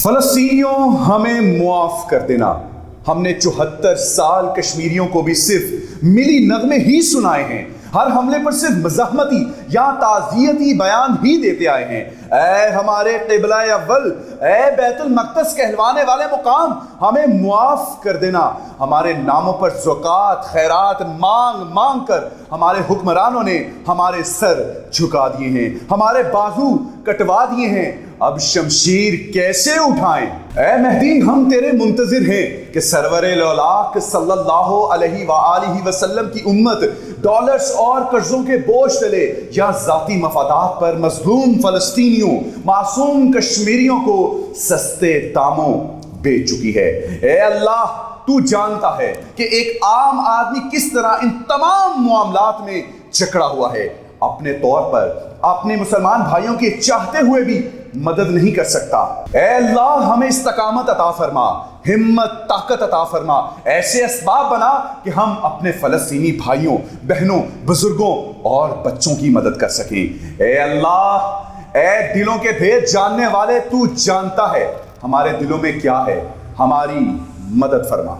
فلسطینیوں ہمیں معاف کر دینا۔ ہم نے 74 سال کشمیریوں کو بھی صرف ملی نغمے ہی سنائے ہیں، ہر حملے پر صرف مزاحمتی یا تعزیتی بیان ہی دیتے آئے ہیں۔ اے ہمارے قبلہ اول، اے بیت المقدس کہلوانے والے مقام، ہمیں معاف کر دینا۔ ہمارے ناموں پر زکوٰۃ خیرات مانگ مانگ کر ہمارے حکمرانوں نے ہمارے سر جھکا دیے ہیں، ہمارے بازو کٹوا دیے ہیں، اب شمشیر کیسے اٹھائیں؟ اے مہدی، ہم تیرے منتظر ہیں کہ سرور لولاک صلی اللہ علیہ وآلہ وسلم کی امت ڈالرز اور قرضوں کے بوجھ تلے یا ذاتی مفادات پر مظلوم فلسطینیوں، معصوم کشمیریوں کو سستے داموں بیچ چکی ہے۔ اے اللہ، تو جانتا ہے کہ ایک عام آدمی کس طرح ان تمام معاملات میں جکڑا ہوا ہے، اپنے طور پر اپنے مسلمان بھائیوں کے چاہتے ہوئے بھی مدد نہیں کر سکتا۔ اے اللہ، ہمیں استقامت عطا فرما، ہمت طاقت عطا فرما، ایسے اسباب بنا کہ ہم اپنے فلسطینی بھائیوں بہنوں بزرگوں اور بچوں کی مدد کر سکیں۔ اے اللہ، اے دلوں کے بھید جاننے والے، تو جانتا ہے ہمارے دلوں میں کیا ہے، ہماری مدد فرما۔